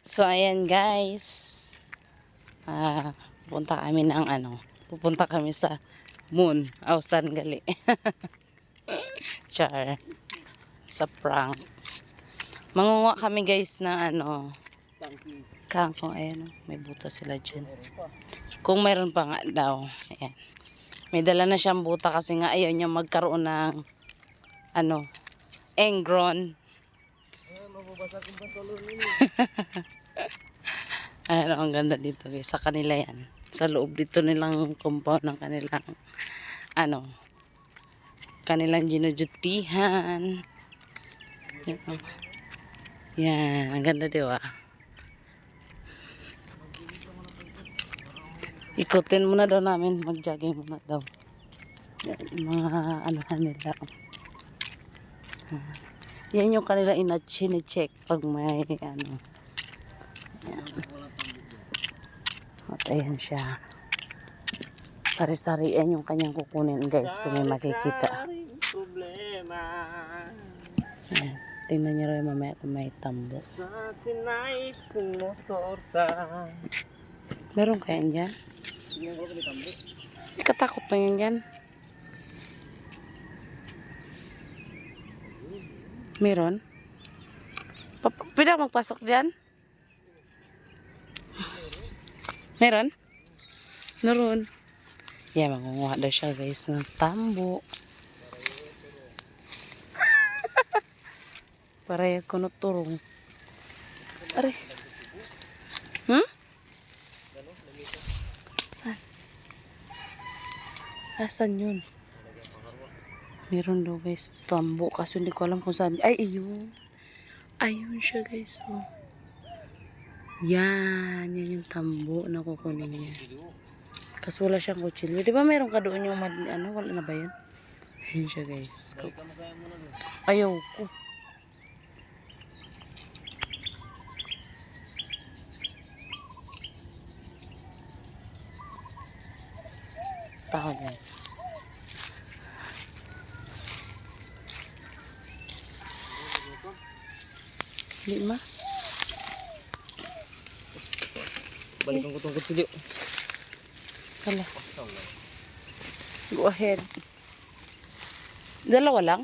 So, ayan guys. Pupunta kami ng pupunta kami sa moon. Saan gali? Char. Sa prank. Mangunguha kami guys na kangkong. Ayan, may buta sila dyan. Kung mayroon pa nga daw. Ayan. May dala na siyang buta kasi nga ayaw niya magkaroon ng engron. Mababasa kong pantulong nini. Ang ganda dito guys. Sa kanila yan. Sa loob dito nilang compound ng kanilang ginujutihan. Yan, yan. Ang ganda diba? Ikutin muna daw namin. Mag-jogging muna daw. Yan, mga anuhan nila. Yan yung kanila ina-check pag may Yan. At ayan siya. Sari-sarian yung kanyang kukunin guys kung may makikita. Ayan. Tingnan nyo rin mamaya kung may tambo. Meron kaya dyan? Ikatakot pa yan dyan. Meron? Pwede ako magpasok dyan? Meron? Meron. Yeah, mangunguha daw siya guys ng tambo. Para ko turong. Are. Saan? Asan yun? Meron daw guys tambo kasi hindi ko alam kung saan. Ay, ayun. Ayun siya guys. Oh. Yan yung tambo na kukunin niya. Kasi wala siyang kutsilyo. Di ba meron ka doon yung wala na ba yun? Ayun siya guys. Ayaw ko. Takot yan. Hindi ma? Balikan ko itong kutsilyo. Hala. Go ahead. Dalawa lang?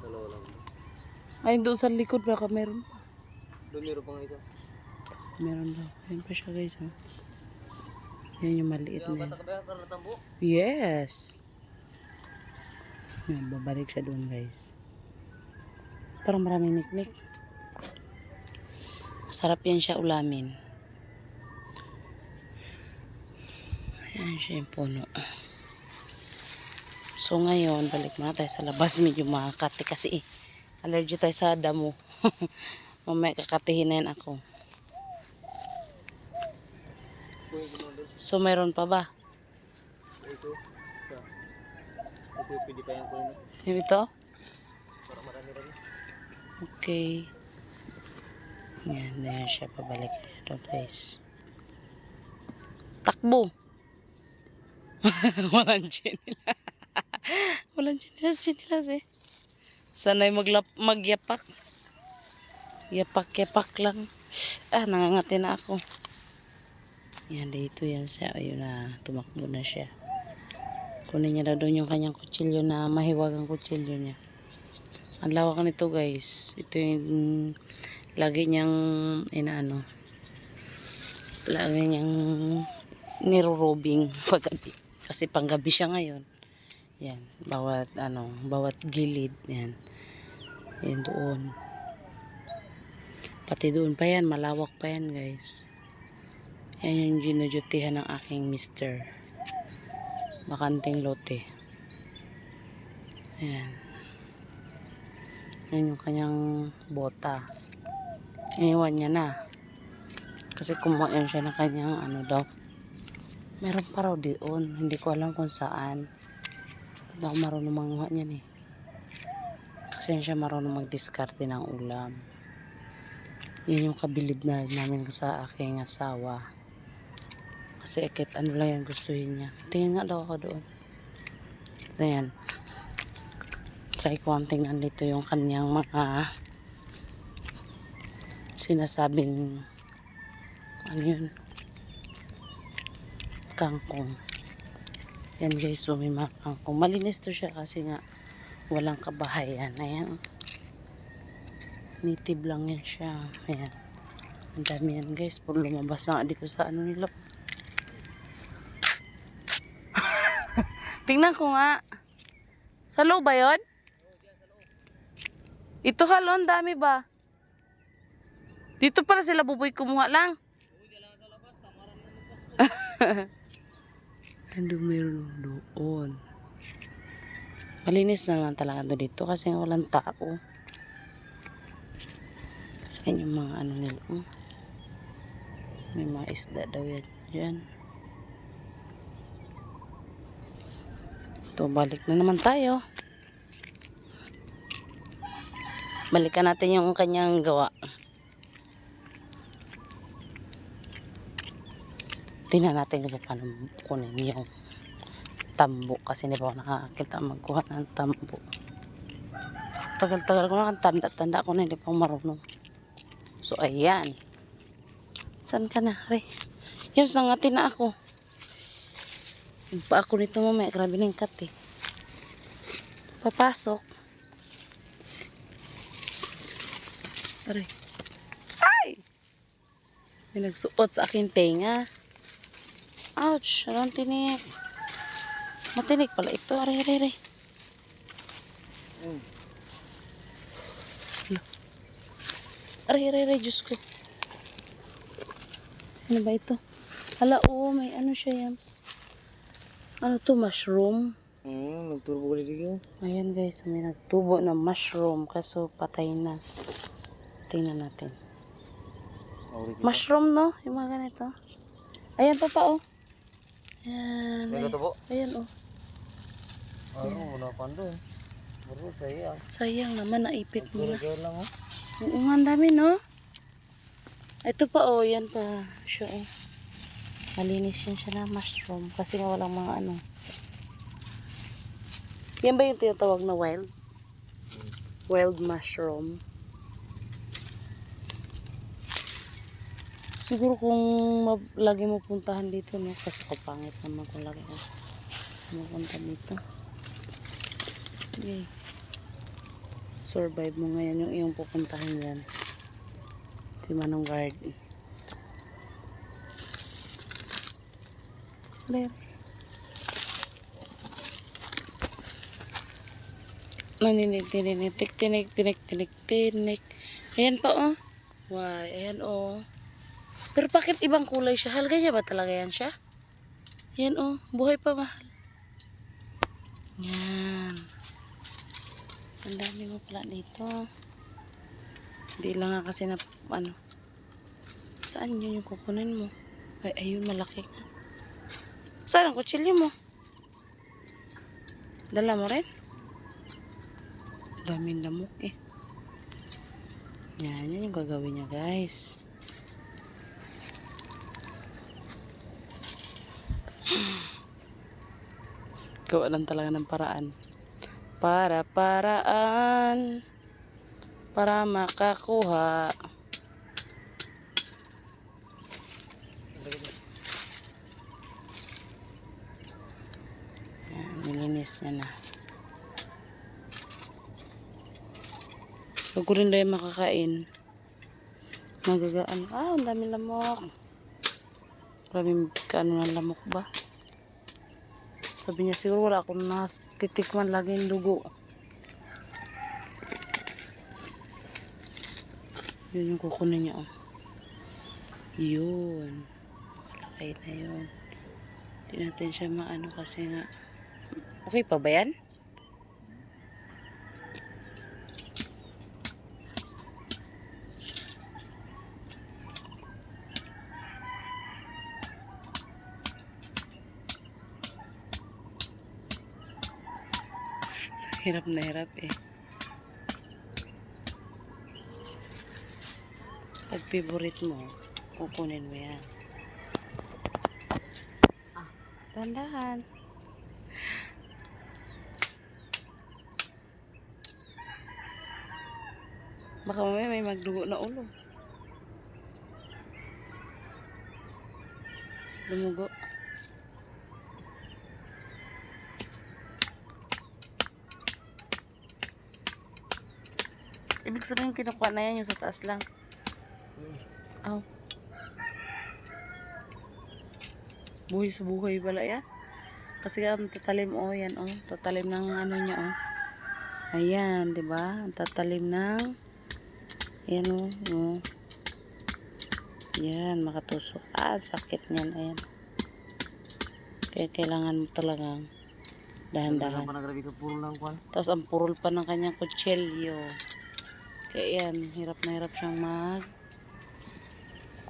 Dalawa lang. Ay, doon sa likod baka meron pa. Doon meron pa nga ito. Meron daw. Ayun pa siya guys. Oh. Yan yung maliit na yan. Para tambo? Yes. Yan, babalik siya doon guys. Parang maraming niknik. Masarap yan siya ulamin. Ayan siya yung puno. So ngayon, balik muna tayo sa labas. Medyo makakati kasi allergy tayo sa damo. Mamaya kakatihin na yan ako. So mayroon pa ba? Ito. Ito pwede pa yan ko na. Ito? Para marami rin. Okay. Yan, na siya pabalik. Ito guys. Takbo! Walang chinila. Walang chinilas eh. Sana'y magyapak. Yapak-yapak lang. Nangangati na ako. Yan, dito yan siya. Ayun na, tumakbo na siya. Kunin niya na doon yung kanyang kutsilyo na mahiwag ang kutsilyo niya. Ang lawak nito guys. Ito yung lagi niyang lagi niyang nirurobing paggabi. Kasi panggabi siya ngayon. Yan, bawat gilid. Yan. Yan doon. Pati doon pa yan, malawak pa yan guys. Yan yung ginujutihan ng aking mister. Bakanting lote. Yan. Yan yung kanyang bota. Iniwan niya na. Kasi kumain siya ng kanyang daw. Meron pa raw doon. Hindi ko alam kung saan. Hindi ako marunong manguha niyan eh. Kasi siya marunong magdiskarte ng ulam. Yan yung kabilib na namin sa aking asawa. Kasi ekit lang yan gustuhin niya. Tingin nga daw ako doon. Ayan. Try ko ang tingnan dito yung kanyang mga sinasabing ano yun, kangkong. Yan guys, so may mga kangkong. Malinis to siya kasi nga walang kabahayan. Ayan. Native lang yan siya. Ayan. Ang dami yan guys. Puro lumabas na nga dito sa ano nila. Tingnan ko nga. Sa loob ba yun? Ito halon, dami ba? Dito pala sila buboy kumuha lang. Ano meron doon? Malinis naman talaga dito kasi walang tao. Yan yung mga ano nila. May mga isda daw yan dyan. Ito, balik na naman tayo. Balikan natin yung kanyang gawa. Tingnan natin kung paano kunin yung tambo. Kasi hindi pa ako nakakita magkuha ng tambo. Tagal-tagal ko na, tanda-tanda ko na, hindi pa ako marunong. So, ayan. Saan ka na, Re? Yan, sangatin na ako. Yung pa ako nito mamaya, grabe na yung kat eh. Papasok. Aray. Ay! May nagsuot sa akin tenga. Ouch! Anong tinik? Matinik pala ito. Aray, aray, aray. Aray, aray, aray. Diyos ko. Ano ba ito? Hala, oo. May ano siya, Yams. Ano to? Mushroom? Nagturbo ko dito. Ayan guys. May nagtubo ng mushroom. Kaso patay na. Tingnan natin. Mushroom, no? Yung mga ganito. Ayan pa oh. Ayan. May katubo? Ayan, oh. Wala pa doon. Buro, sayang. Sayang naman, naipit mo na. Gaya lang, oh. Oo nga, ang dami, no? Ito pa, oh. Yan pa. Siya, oh. Malinis yan siya na mushroom. Kasi nga walang mga ano. Yan ba yung tinatawag na wild? Wild mushroom. Siguro kung lagi mo puntahan dito, no? Kasi kapangit naman kung lagi mo pumunta dito. Okay. Survive mo ngayon yung iyong pupuntahan yan. Si Manong Garden. There. Naninig, tinik. Ayan pa, oh. Why, ayan, oh. Pero bakit ibang kulay siya? Halga niya ba talaga yan siya? Yan, oh. Buhay pa, mahal. Yan. Ang dami mo pala dito. Hindi lang nga kasi na, ano. Saan yun yung kukunin mo? Ay, ayun, malaki. Saan ang kutsilyo mo? Dala mo rin? Daming lamok eh. Yan yung gagawin niya, guys. Gawa lang talaga ng paraan. Paraan. Para makakuha. Yan, nilinis niya na. Huwag ko rin dahil makakain. Magagaan. Ah, ang dami lamok. Maraming kaano ng lamok ba? Sabi niya siguro wala akong titikman lagi yung dugo. Yun yung kukunin niya, oh. Yun. Malaki na yun. Hindi natin siya maano kasi nga. Okay pa ba yan? Hirap na hirap eh. Pag favorite mo, kukunin mo yan. Ah, tandahan. Baka mamaya may magdugo na ulo. Lumugo. Ibig sabihin kinukuha na yan yung sa taas lang. Oh. Buhay sa buhay pala yan. Kasi ang tatalim yan tatalim ng ano niya Ayan, 'di ba? Ang tatalim ng ayan Yan, makatusok. Sakit niyan, ayan. Kaya kailangan mo talagang dahan-dahan. Tapos ang purol pa ng kanyang kutsilyo. Kaya yan, hirap na hirap siyang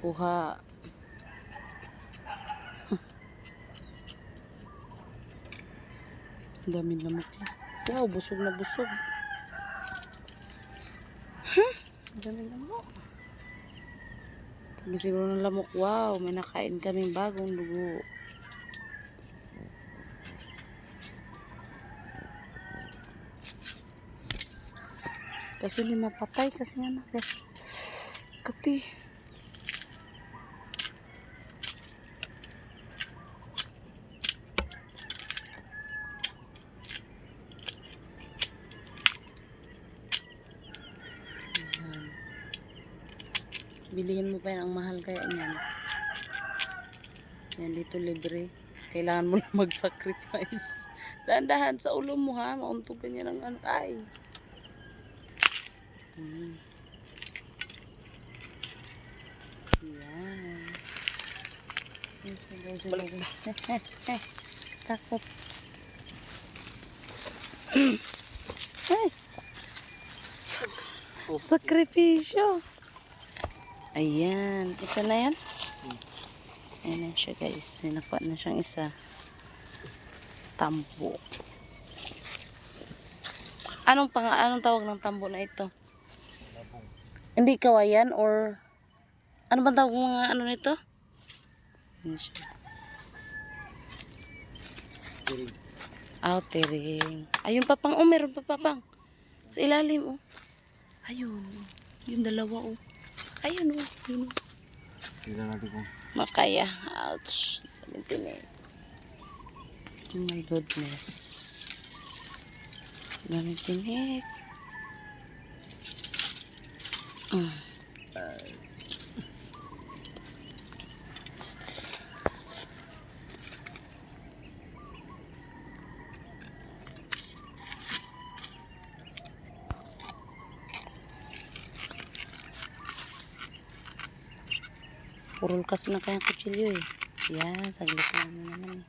kuha. Dami lamok. Wow, busog na busog. Dami lamok. Tabi siguro ng lamok. Wow, may nakain kaming bagong dugo. Kaso hindi mapatay kasi nga kati. Bilihin mo pa yan, ang mahal kaya niyan. Yan dito libre. Kailangan mo lang mag-sacrifice. Dahan-dahan sa ulo mo ha, mauntog ka niya ng ay. Yan. Takot. Ay. Sakripisyo. Ayan. Isa na yan? Ayan na siya guys. May nakuha na siyang isa. Tambo. Anong tawag ng tambo na ito? Hindi kawayan or ano ba tawag mga ano nito? Ayan siya. Tiring. Ayun papang. Meron pa papang. Sa ilalim Ayun. Yung dalawa Ayun Yun Tignan natin kung makaya. Ouch. Oh my goodness. Daming tinik. Purol kasi na kayang kutsilyo Yan, saglit naman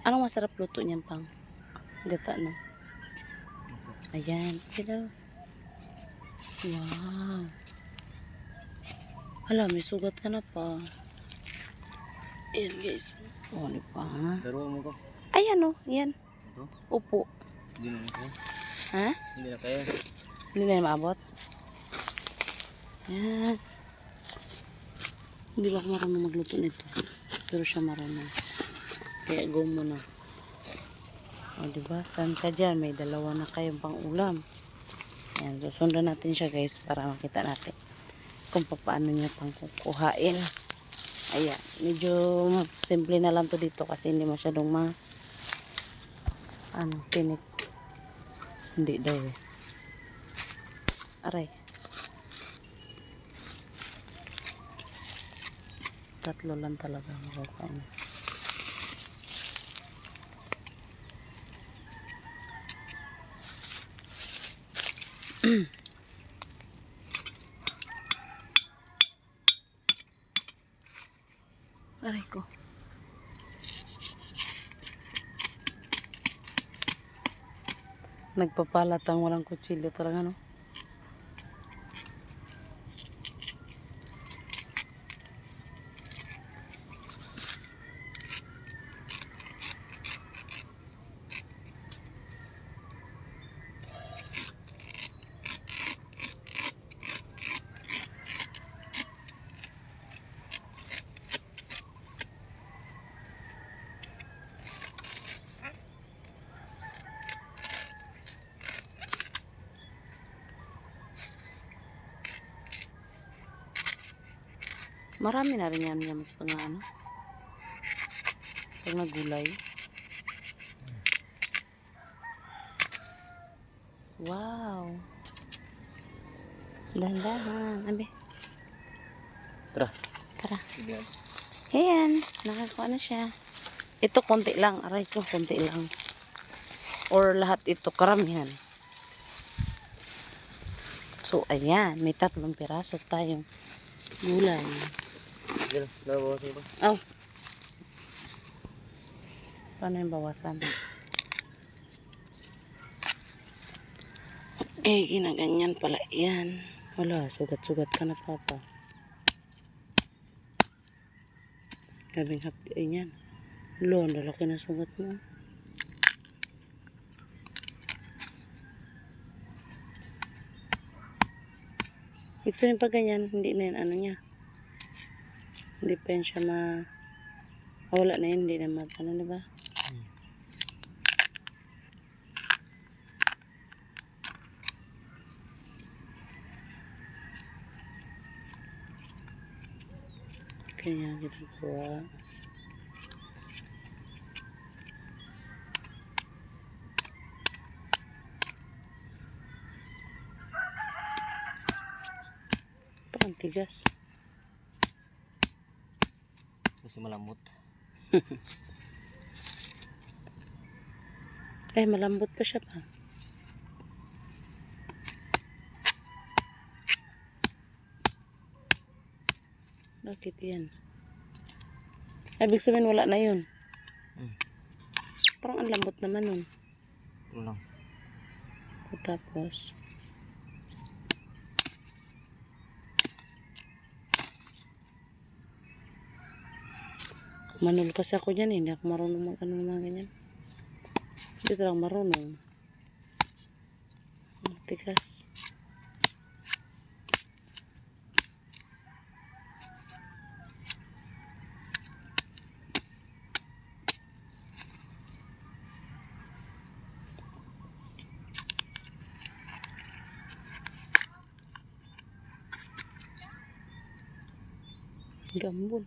Anong masarap luto niyan pang? Gata no? Ayan, daw. Wow. Hala, may sugat ka na pa. Ayan guys. Di pa Laro mo ko. Ayan yan. Ito? Upo. Hindi na kaya. Ha? Hindi na kaya. Hindi na maabot. Yan. Hindi ba ako marunong magluto nito? Pero siya marunong. Kaya go muna. Diba? Saan ka dyan? May dalawa na kayong pang ulam. Yan. Susundan natin siya guys para makita natin kung paano niya pang kukuhain. Ayan. Medyo simple na lang to dito kasi hindi masyadong tinik. Hindi daw Aray. Tatlo lang talaga makukuha. Aray ko. Nagpapalatang walang kutsilyo talaga no. Marami na rin yan mas pag ano. Pag nagulay. Wow. Dahan-dahan. Abi. Tara. Tara. Sige. Ayan. Nakakuha na siya. Ito konti lang. Aray ko, konti lang. Or lahat ito, karamihan. So, ayan. May 3 piraso tayong gulay. Sige. Nabawasan ba? Oh. Paano yung bawasan? Eh, ginaganyan pala yan. Wala, sugat-sugat ka na, Papa. Gabing happy ay yan. Lo, nalaki na sugat mo. Ibig sabihin pag ganyan, hindi na yan ano niya. Hindi pa yan siya wala na yan, hindi na ano, diba? Kaya ginagawa. Parang tigas. Kasi malambot. Eh, malambot pa siya pa. Bakit yan? Ibig sabihin wala na yun. Parang ang lambot naman nun. Ano lang. Tapos, manul kasi ako dyan eh. Hindi ako marunong mag-ano mga ganyan. Hindi talagang marunong. Tigas. Gambol.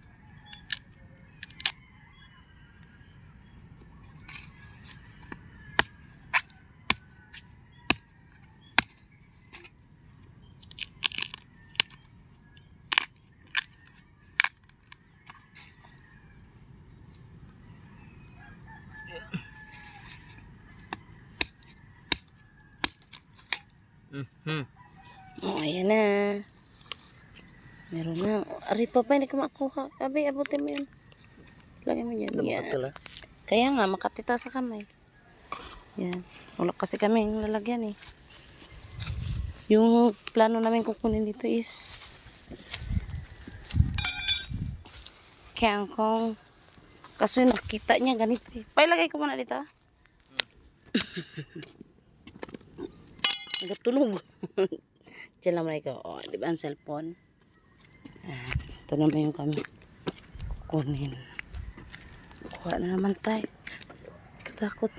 Oh, ayan na. Meron na. Ari pa pa, hindi ko makuha. Abi, abutin mo yun. Lagay mo dyan. Yan. Kaya nga, makatita sa kamay. Yan. Wala kasi kami yung lalagyan eh. Yung plano namin kukunin dito is kangkong. Kaso yung nakita niya ganito eh. Pailagay ko muna dito. Nagatunog. Diyan lang muna ikaw. O, di ba ang cellphone? Ito naman yung kami kukunin. Kuha na naman tayo. Katakot.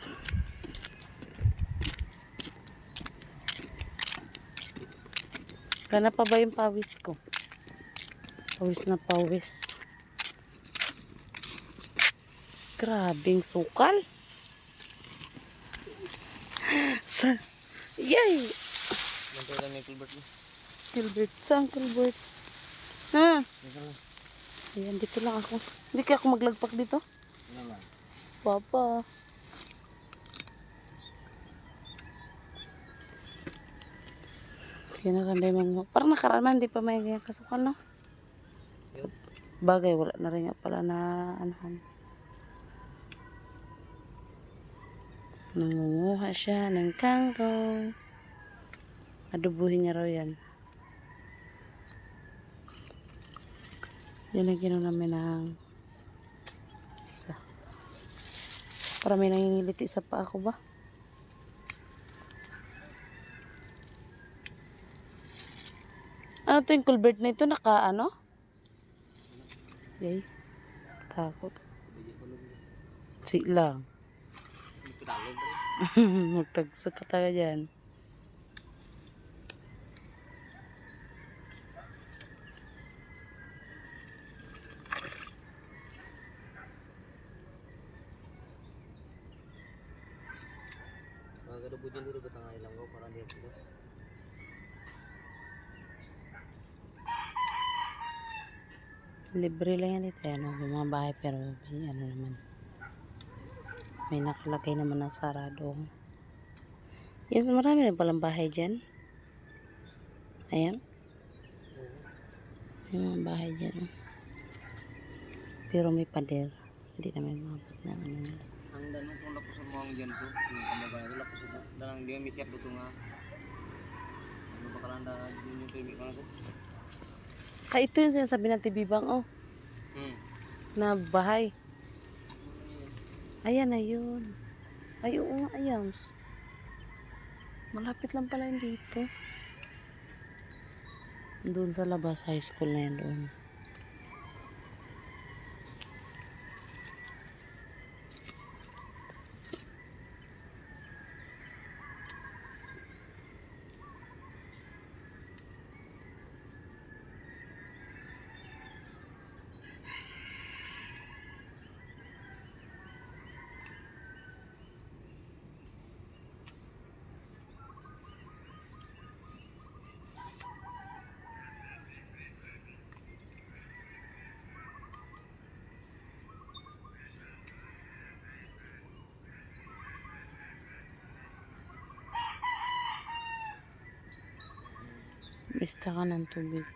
Kaya na pa ba yung pawis ko? Pawis na pawis. Grabing sukal. Yay! Nantay lang yung Gilbert mo. Gilbert. Saan Gilbert? Ha? Ayan, dito lang ako. Hindi kaya ako maglagpak dito? Ano lang. Papa. Kaya nakanday mo. Parang nakaraan hindi pa may ganyan kasukal, no? So, bagay, wala na rin nga pala na anahan. Nangunguha siya ng kangkong. Adubuhin niya raw yan. Yan ang ginawa namin ng isa. Para may nangingiliti sa paa ko ba? Ano to yung culvert na ito? Naka ano? Yay. Takot. Si lang. Magtagsa ka tayo dyan. Pwede dito ba tangay lang ko para hindi pulos? Libre lang yan dito. Ano, may mga bahay pero may ano naman. May nakalagay naman na sarado. Yes, marami rin palang bahay dyan. Ayan. May mga bahay dyan. Oh. Pero may pader. Hindi naman mabot na ano nila. Ang danong kung lapos sa mga dyan to, yung kambaga na lapos sa danang di kami siya ito nga. Ano ba kalanda yun yung pwede ko na to? Ito yung sinasabi natin Bibang, oh. Na bahay. Ayan na yun. Ay, oo nga, ayams. Malapit lang pala yun dito. Doon sa labas, high school na yun doon. Mista ka ng tubig.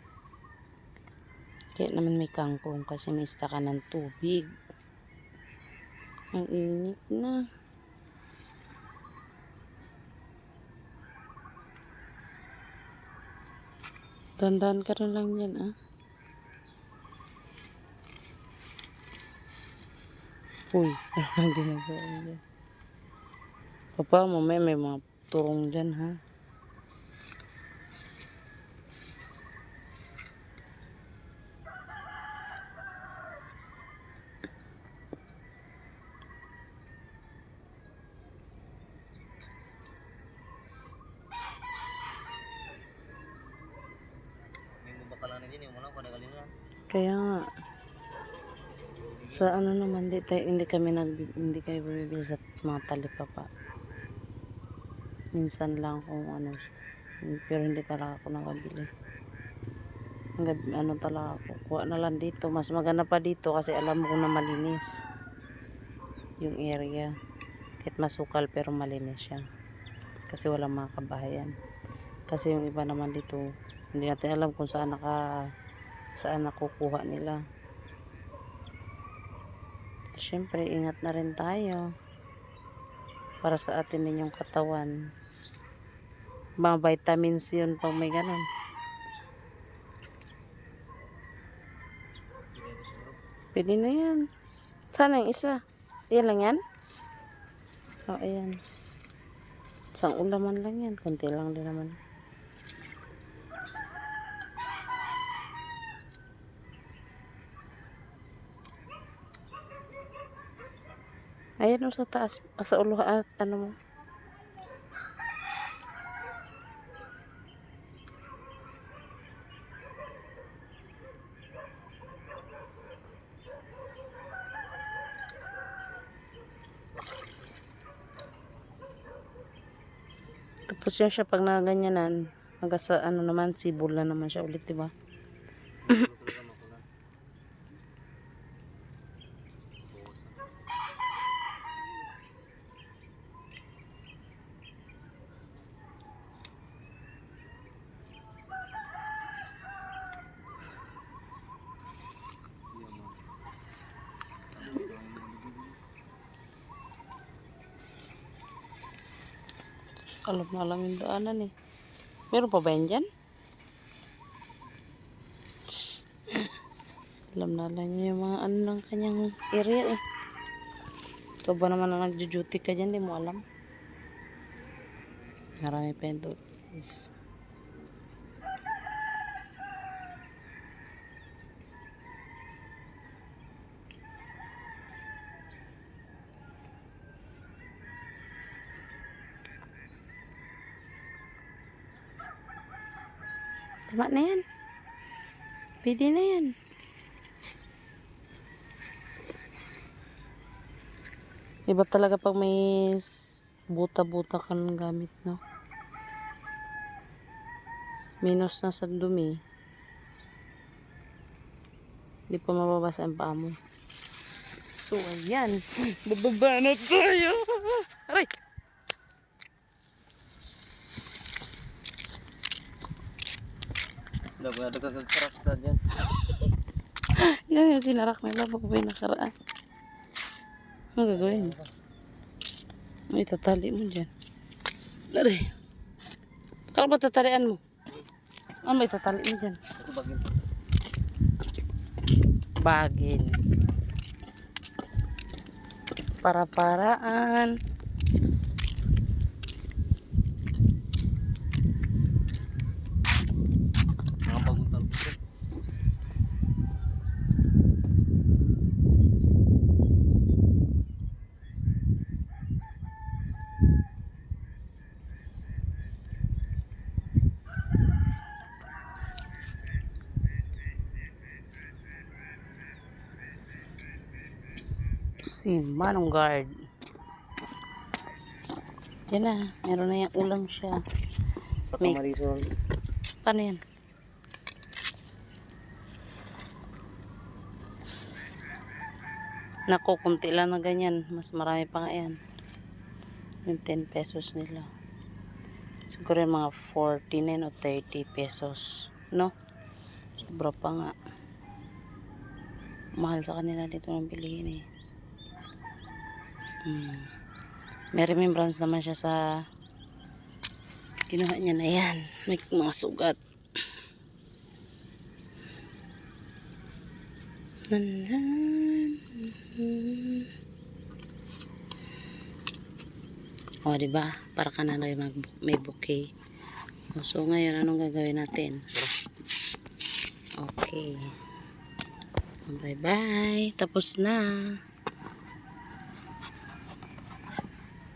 Kaya naman may kangkong kasi mista ka ng tubig. Ang init na. Dandan ka rin lang yan, ah. Uy, parang ginagawa dyan. Papa, mamaya may mga turong dyan, ha. Yung bakalan na din, yung walang kadagalin na. Kaya nga. Sa ano naman, hindi kami bumibili sa mga talipapa. Minsan lang kung ano, pero hindi talaga ako nakabili. Ano talaga ako, kuha na lang dito. Mas maganda pa dito kasi alam mo na malinis yung area. Kahit masukal pero malinis siya. Kasi walang mga kabahayan. Kasi yung iba naman dito, hindi natin alam kung saan nakukuha nila. Siyempre, ingat na rin tayo para sa atin din yung katawan. Mga vitamins yun pag may ganun. Pwede na yan. Sana yung isa. Ayan lang yan? O, ayan. Isang ulaman lang yan. Kunti lang din naman. Ayan o sa taas. Sa ulo at ano mo. Tapos yan siya pag nagaganyanan. Magasa ano naman, sibol na naman siya ulit, diba? Alam na lang yung daanan eh. Meron pa ba yan dyan? Alam na lang niya yung mga ano ng kanyang area eh. Ikaw ba naman na nagjo-duty ka dyan, di mo alam. Marami pa yung duties. Tama na yan. Pwede na yan. Iba talaga pag may Buta-buta ka ng gamit, no? Minus na sa dumi. Hindi pa mababasa ang paa mo. So, ayan. Bababa na tayo. Aray! Wala ka kagkaras na dyan. Yan yung sinarak nila pag may nakaraan. Ano gagawin? May tatali mo dyan. Aray! Kala ba tatalian mo? Ano may tatali mo dyan? Ito bagin. Bagin. Para-paraan. Mga paguntal ko. Si Manong Guard. Yan na. Meron na yung ulam siya. Sa May- Marisol. Paano yan? Naku, kunti lang na ganyan. Mas marami pa nga yan. Yung 10 pesos nila. Siguro yung mga 49 o 30 pesos. No? Sobra pa nga. Mahal sa kanila dito ng bilihin eh. May remembrance naman siya sa kinuha niya na yan. May mga sugat. O, diba? Para ka na may bouquet. So, ngayon, anong gagawin natin? Okay. Bye-bye. Tapos na.